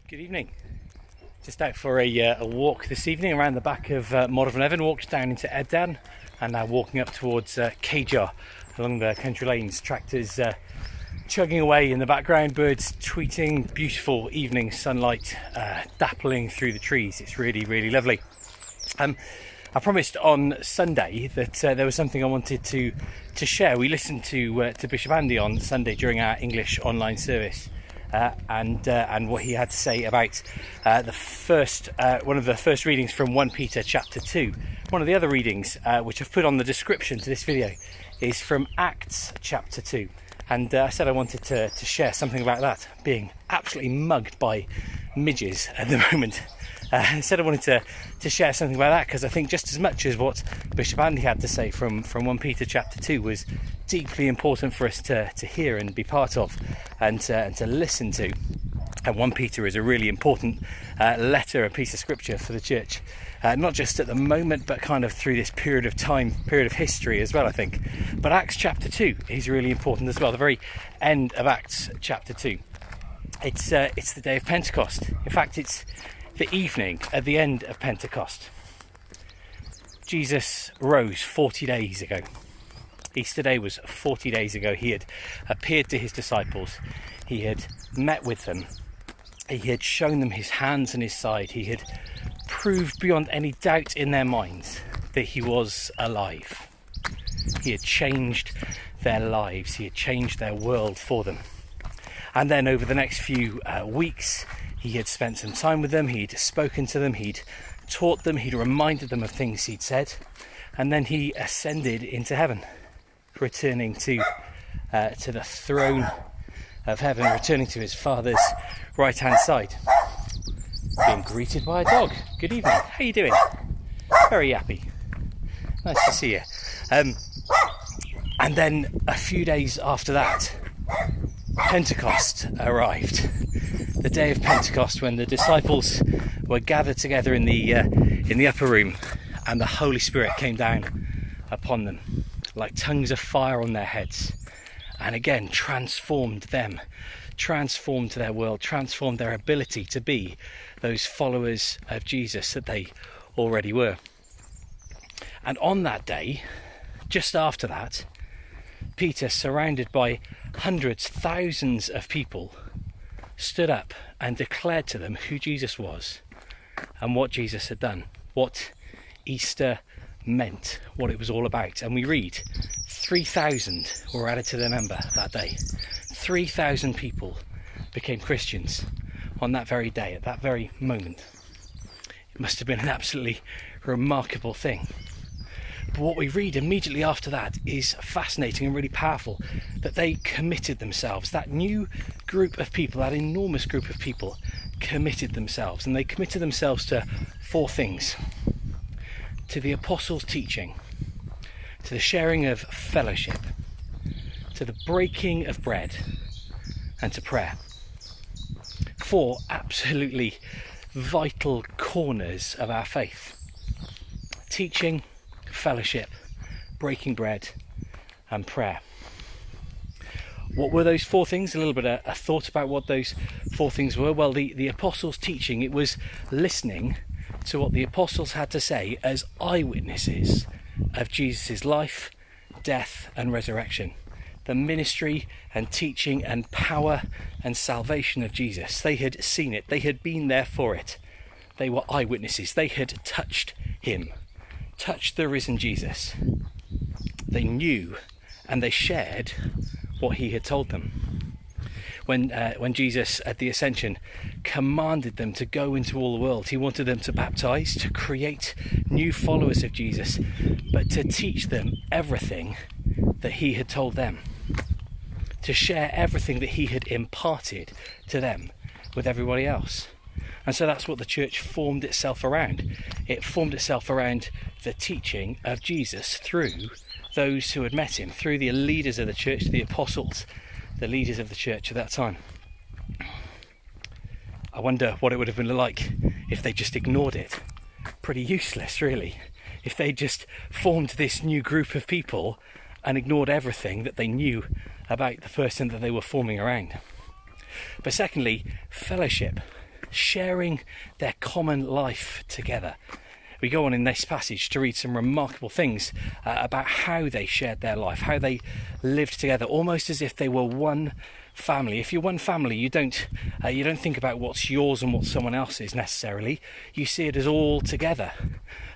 Good evening. Just out for a walk this evening around the back of Morven. Walked down into Eddan and now walking up towards Cajar along the country lanes. Tractors chugging away in the background, birds tweeting, beautiful evening sunlight dappling through the trees. It's really, really lovely. I promised on Sunday that there was something I wanted to share. We listened to Bishop Andy on Sunday during our English online service. And what he had to say about the first one of the first readings from 1 Peter chapter 2. One of the other readings, which I've put on the description to this video, is from Acts chapter 2. And I said I wanted to share something about that, being absolutely mugged by midges at the moment. I said I wanted to share something about that because I think just as much as what Bishop Andy had to say from 1 Peter chapter 2 was deeply important for us to hear and be part of and to listen to. And 1 Peter is a really important letter, a piece of scripture for the church, not just at the moment but kind of through this period of time, period of history as well, I think. But Acts chapter 2 is really important as well, the very end of Acts chapter 2. It's the day of Pentecost. In fact, it's the evening at the end of Pentecost. Jesus rose 40 days ago. Easter Day was 40 days ago. He had appeared to his disciples. He had met with them. He had shown them his hands and his side. He had proved beyond any doubt in their minds that he was alive. He had changed their lives. He had changed their world for them. And then over the next few weeks, he had spent some time with them. He'd spoken to them. He'd taught them. He'd reminded them of things he'd said. And then he ascended into heaven, returning to the throne of heaven, returning to his Father's right-hand side, being greeted by a dog. Good evening. How are you doing? Very happy. Nice to see you. And then a few days after that, Pentecost arrived. The day of Pentecost, when the disciples were gathered together in the upper room, and the Holy Spirit came down upon them like tongues of fire on their heads, and again transformed them, transformed their world, transformed their ability to be those followers of Jesus that they already were. And on that day, just after that, Peter, surrounded by hundreds, thousands of people, stood up and declared to them who Jesus was and what Jesus had done, what Easter meant, what it was all about. And we read 3,000 were added to the number that day. 3,000 people became Christians on that very day, at that very moment. It must have been an absolutely remarkable thing. But what we read immediately after that is fascinating and really powerful, that they committed themselves. That new group of people, that enormous group of people, committed themselves. And they committed themselves to 4 things. To the apostles' teaching, to the sharing of fellowship, to the breaking of bread, and to prayer. 4 absolutely vital corners of our faith. Teaching, fellowship, breaking bread, and prayer. What were those 4 things? A little bit of a thought about what those 4 things were. Well, the apostles' teaching, it was listening to what the apostles had to say as eyewitnesses of Jesus' life, death, and resurrection. The ministry and teaching and power and salvation of Jesus. They had seen it. They had been there for it. They were eyewitnesses. They had touched him, touched the risen Jesus. They knew and they shared what he had told them. When Jesus at the ascension commanded them to go into all the world, he wanted them to baptize, to create new followers of Jesus, but to teach them everything that he had told them, to share everything that he had imparted to them with everybody else. And so that's what the church formed itself around. It formed itself around the teaching of Jesus through those who had met him, through the leaders of the church, the apostles, the leaders of the church at that time. I wonder what it would have been like if they just ignored it. Pretty useless, really. If they just formed this new group of people and ignored everything that they knew about the person that they were forming around. But secondly, fellowship. sharing their common life together. We go on in this passage to read some remarkable things about how they shared their life, how they lived together, almost as if they were one family. If you're one family, you don't think about what's yours and what someone else's necessarily. You see it as all together.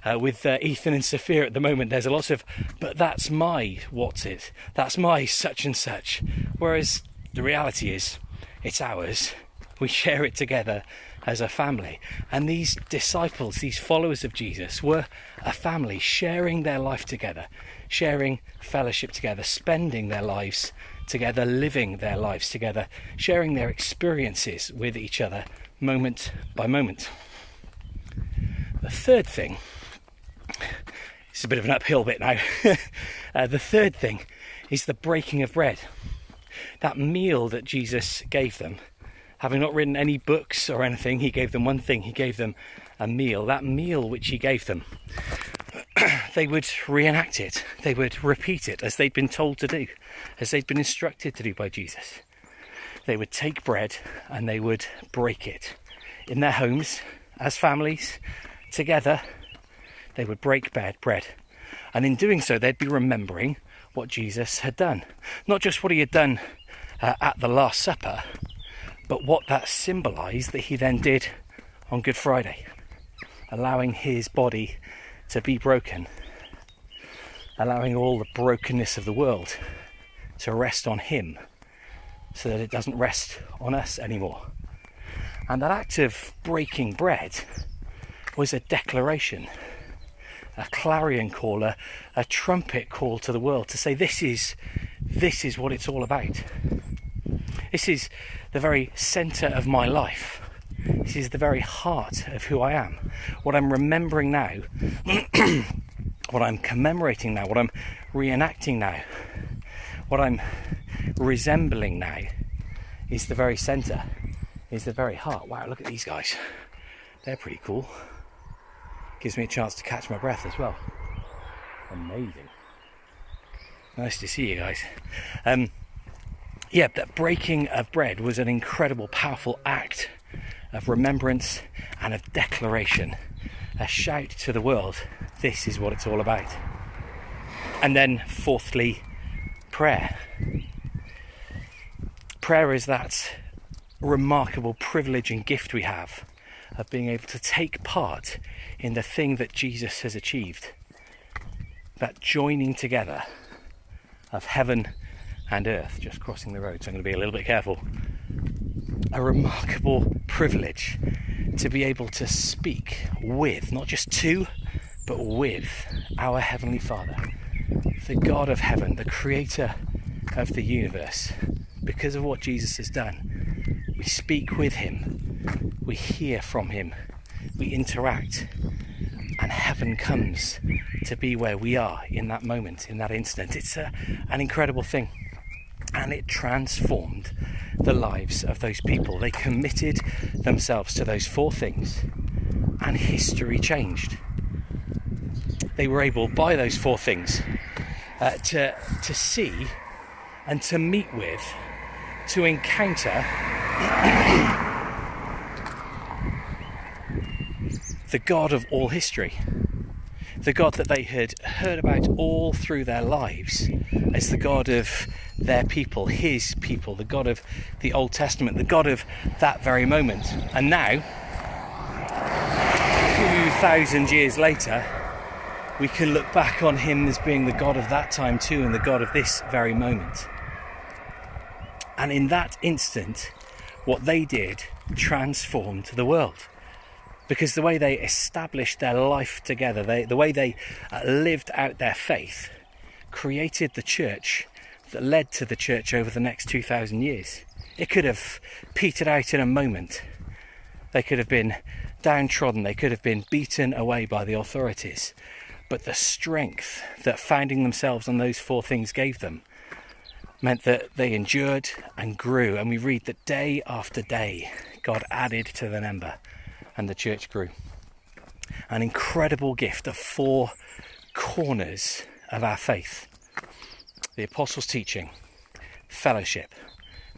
With Ethan and Sophia at the moment, there's a lot of, but that's my what's it, that's my such and such. Whereas the reality is, it's ours. We share it together as a family. And these disciples, these followers of Jesus, were a family sharing their life together, sharing fellowship together, spending their lives together, living their lives together, sharing their experiences with each other moment by moment. The third thing, it's a bit of an uphill bit now, the third thing is the breaking of bread. That meal that Jesus gave them, having not written any books or anything, he gave them one thing, he gave them a meal. That meal which he gave them, they would reenact it, they would repeat it as they'd been told to do, as they'd been instructed to do by Jesus. They would take bread and they would break it. In their homes, as families, together, they would break bread. And in doing so, they'd be remembering what Jesus had done. Not just what he had done at the Last Supper, but what that symbolised that he then did on Good Friday, allowing his body to be broken, allowing all the brokenness of the world to rest on him so that it doesn't rest on us anymore. And that act of breaking bread was a declaration, a clarion call, a trumpet call to the world to say this is what it's all about. This is the very centre of my life. This is the very heart of who I am. What I'm remembering now, what I'm commemorating now, what I'm reenacting now, what I'm resembling now is the very centre, is the very heart. Wow, look at these guys. They're pretty cool. Gives me a chance to catch my breath as well. Amazing. Nice to see you guys. That breaking of bread was an incredible, powerful act of remembrance and of declaration. A shout to the world, this is what it's all about. And then, fourthly, prayer. Prayer is that remarkable privilege and gift we have of being able to take part in the thing that Jesus has achieved. That joining together of heaven and earth, just crossing the road, so I'm going to be a little bit careful. A remarkable privilege to be able to speak with, not just to, but with our Heavenly Father, the God of heaven, the creator of the universe. Because of what Jesus has done, we speak with him, we hear from him, we interact, and heaven comes to be where we are in that moment, in that instant. It's an incredible thing. And it transformed the lives of those people. They committed themselves to those four things, and history changed. They were able, by those four things, to see and to meet with, to encounter the God of all history. The God that they had heard about all through their lives as the God of their people, his people, the God of the Old Testament, the God of that very moment. And now, 2,000 years later, we can look back on him as being the God of that time too, and the God of this very moment. And in that instant, what they did transformed the world. Because the way they established their life together, the way they lived out their faith, created the church that led to the church over the next 2,000 years. It could have petered out in a moment. They could have been downtrodden, they could have been beaten away by the authorities. But the strength that founding themselves on those four things gave them meant that they endured and grew. And we read that day after day, God added to the number, and the church grew. An incredible gift of four corners of our faith: the apostles' teaching, fellowship,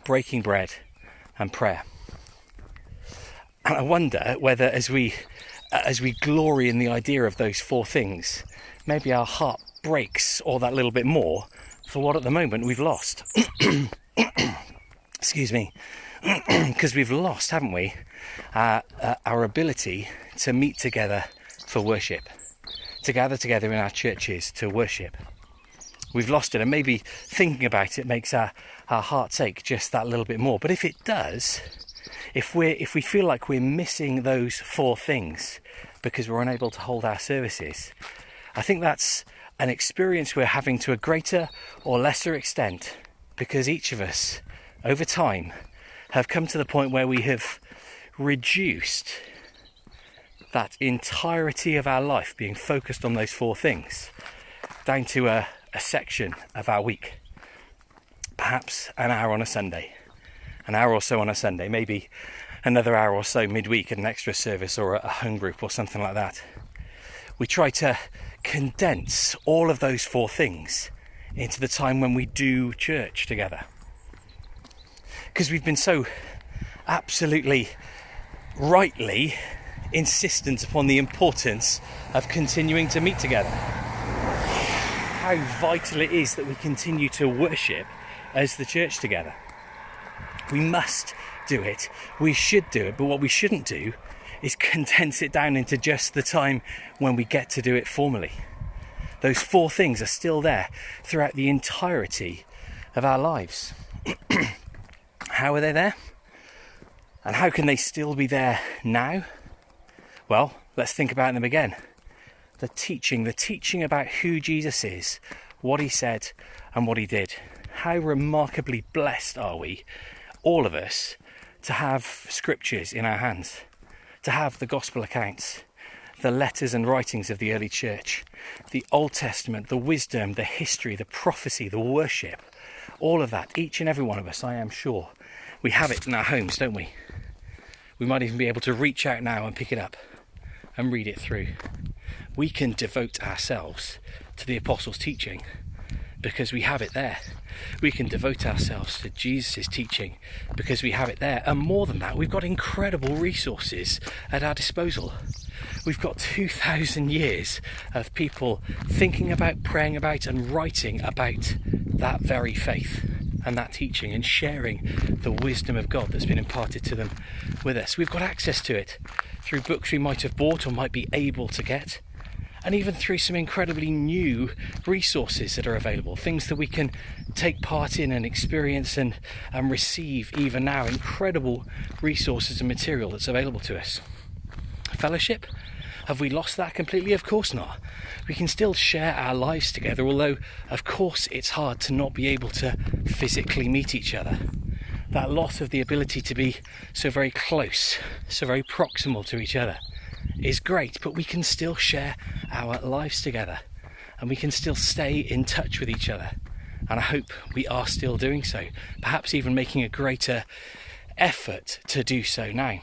breaking bread, and prayer. And I wonder whether as we glory in the idea of those four things, maybe our heart breaks all that little bit more for what at the moment we've lost. Excuse me. Because we've lost, haven't we, our ability to meet together for worship, to gather together in our churches to worship. We've lost it, and maybe thinking about it makes our hearts ache just that little bit more. But if it does, if we feel like we're missing those four things because we're unable to hold our services, I think that's an experience we're having to a greater or lesser extent, because each of us over time have come to the point where we have reduced that entirety of our life being focused on those four things down to a section of our week. Perhaps an hour on a Sunday, an hour or so on a Sunday, maybe another hour or so midweek at an extra service or a home group or something like that. We try to condense all of those four things into the time when we do church together, because we've been so absolutely rightly insistent upon the importance of continuing to meet together. How vital it is that we continue to worship as the church together. We must do it, we should do it, but what we shouldn't do is condense it down into just the time when we get to do it formally. Those four things are still there throughout the entirety of our lives. How are they there? And how can they still be there now? Well, let's think about them again. The teaching about who Jesus is, what he said and what he did. How remarkably blessed are we, all of us, to have scriptures in our hands, to have the gospel accounts, the letters and writings of the early church, the Old Testament, the wisdom, the history, the prophecy, the worship, all of that, each and every one of us, I am sure, we have it in our homes, don't we? We might even be able to reach out now and pick it up and read it through. We can devote ourselves to the apostles' teaching because we have it there. We can devote ourselves to Jesus' teaching because we have it there. And more than that, we've got incredible resources at our disposal. We've got 2,000 years of people thinking about, praying about and writing about that very faith and that teaching and sharing the wisdom of God that's been imparted to them with us. We've got access to it through books we might have bought or might be able to get, and even through some incredibly new resources that are available, things that we can take part in and experience and receive even now, incredible resources and material that's available to us. Fellowship? Have we lost that completely? Of course not. We can still share our lives together, although of course it's hard to not be able to physically meet each other. That loss of the ability to be so very close, so very proximal to each other is great, but we can still share our lives together and we can still stay in touch with each other. And I hope we are still doing so, perhaps even making a greater effort to do so now.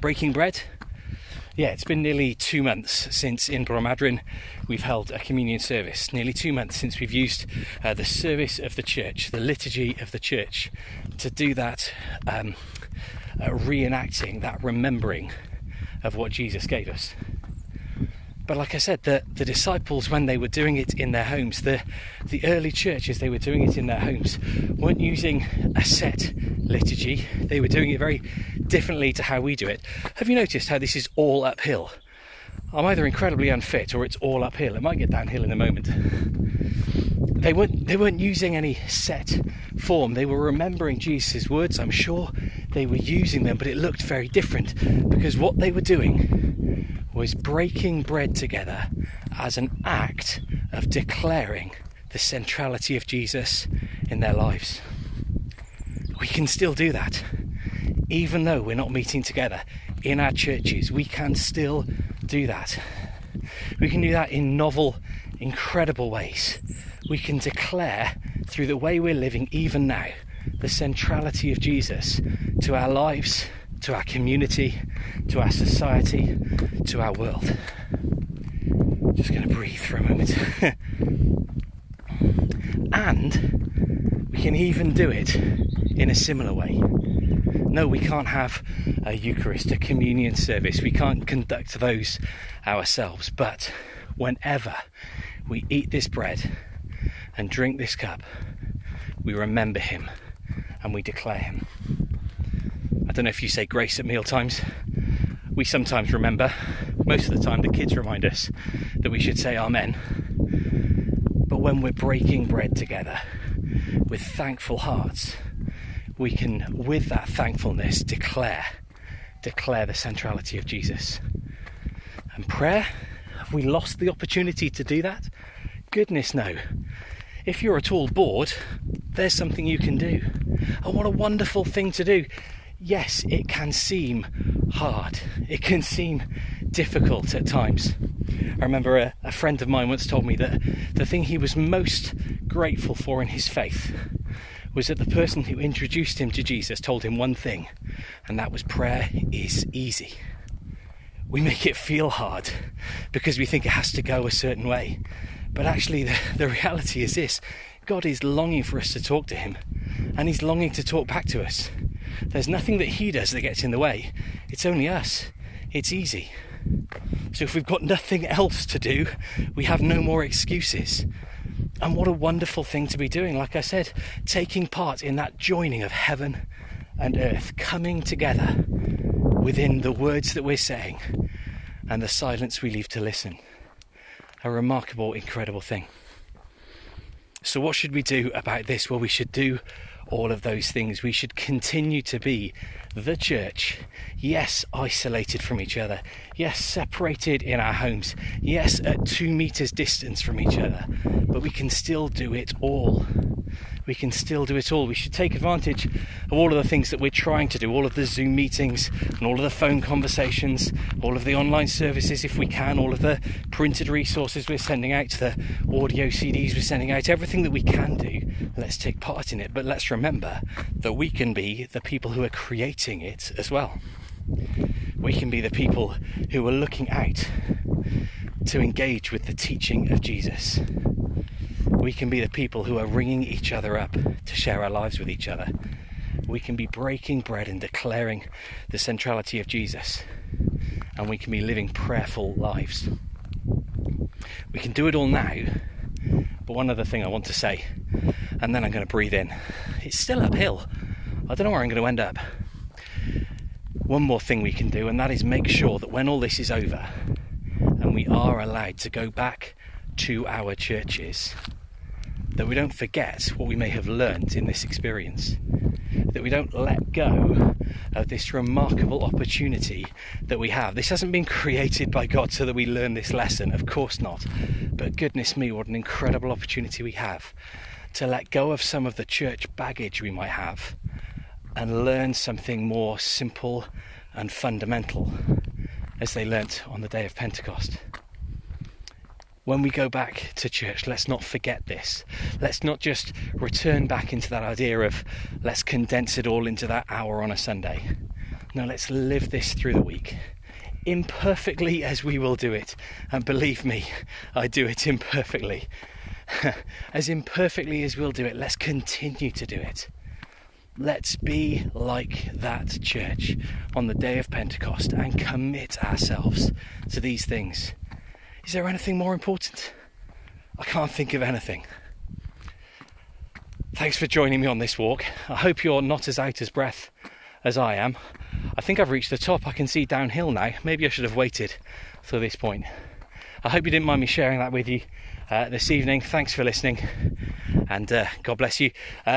Breaking bread? Yeah, it's been nearly 2 months since in Bromadrin we've held a communion service. Nearly 2 months since we've used the service of the church, the liturgy of the church, to do that reenacting, that remembering of what Jesus gave us. But like I said, the disciples, when they were doing it in their homes, the early churches, they were doing it in their homes, weren't using a set liturgy. They were doing it very differently to how we do it. Have you noticed how this is all uphill? I'm either incredibly unfit or it's all uphill. It might get downhill in a moment. They weren't using any set form. They were remembering Jesus' words, I'm sure. They were using them, but it looked very different because what they were doing was breaking bread together as an act of declaring the centrality of Jesus in their lives. We can still do that. Even though we're not meeting together in our churches, we can still do that. We can do that in novel, incredible ways. We can declare through the way we're living even now the centrality of Jesus to our lives, to our community, to our society, to our world. Just going to breathe for a moment. And we can even do it in a similar way. No, we can't have a Eucharist, a communion service. We can't conduct those ourselves. But whenever we eat this bread and drink this cup, we remember him and we declare him. I don't know if you say grace at mealtimes. We sometimes remember. Most of the time the kids remind us that we should say amen. But when we're breaking bread together with thankful hearts, we can, with that thankfulness, declare the centrality of Jesus. And prayer, have we lost the opportunity to do that? Goodness no. If you're at all bored, there's something you can do. And what a wonderful thing to do. Yes, it can seem hard. It can seem difficult at times. I remember a friend of mine once told me that the thing he was most grateful for in his faith was that the person who introduced him to Jesus told him one thing, and that was prayer is easy. We make it feel hard because we think it has to go a certain way. But actually the reality is this: God is longing for us to talk to him, and he's longing to talk back to us. There's nothing that he does that gets in the way. It's only us. It's easy. So if we've got nothing else to do, we have no more excuses. And what a wonderful thing to be doing. Like I said, taking part in that joining of heaven and earth, coming together within the words that we're saying and the silence we leave to listen. A remarkable, incredible thing. So what should we do about this? Well, we should do all of those things. We should continue to be the church. Yes, isolated from each other. Yes, separated in our homes. Yes, at 2 meters distance from each other. But we can still do it all. We can still do it all. We should take advantage of all of the things that we're trying to do, all of the Zoom meetings and all of the phone conversations, all of the online services if we can, all of the printed resources we're sending out, the audio CDs we're sending out, everything that we can do, let's take part in it. But let's remember that we can be the people who are creating it as well. We can be the people who are looking out to engage with the teaching of Jesus. We can be the people who are ringing each other up to share our lives with each other. We can be breaking bread and declaring the centrality of Jesus. And we can be living prayerful lives. We can do it all now. But one other thing I want to say, and then I'm going to breathe in. It's still uphill. I don't know where I'm going to end up. One more thing we can do, and that is make sure that when all this is over and we are allowed to go back to our churches, that we don't forget what we may have learned in this experience, that we don't let go of this remarkable opportunity that we have. This hasn't been created by God so that we learn this lesson, of course not, but goodness me, what an incredible opportunity we have to let go of some of the church baggage we might have and learn something more simple and fundamental, as they learnt on the day of Pentecost. When we go back to church, let's not forget this. Let's not just return back into that idea of let's condense it all into that hour on a Sunday. No, let's live this through the week, imperfectly as we will do it. And believe me, I do it imperfectly. As imperfectly as we'll do it, let's continue to do it. Let's be like that church on the day of Pentecost and commit ourselves to these things. Is there anything more important? I can't think of anything. Thanks for joining me on this walk. I hope you're not as out of breath as I am. I think I've reached the top. I can see downhill now. Maybe I should have waited till this point. I hope you didn't mind me sharing that with you this evening. Thanks for listening, and God bless you.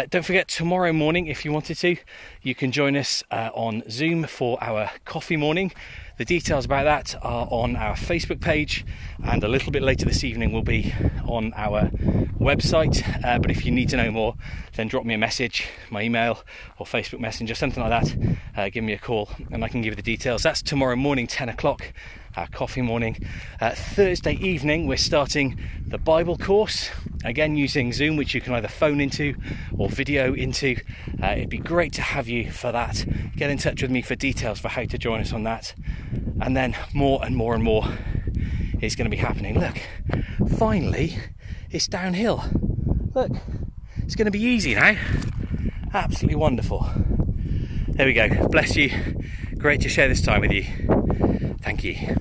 Don't forget, tomorrow morning, if you wanted to, you can join us on Zoom for our coffee morning. The details about that are on our Facebook page, and a little bit later this evening will be on our website. But if you need to know more, then drop me a message, my email or Facebook Messenger, something like that. Give me a call and I can give you the details. That's tomorrow morning, 10 o'clock, our coffee morning. Thursday evening, we're starting the Bible course, again using Zoom, which you can either phone into or video into. It'd be great to have you for that. Get in touch with me for details for how to join us on that. And then more and more and more is going to be happening. Look, finally, it's downhill. Look, it's going to be easy now. Absolutely wonderful. There we go. Bless you. Great to share this time with you. Thank you.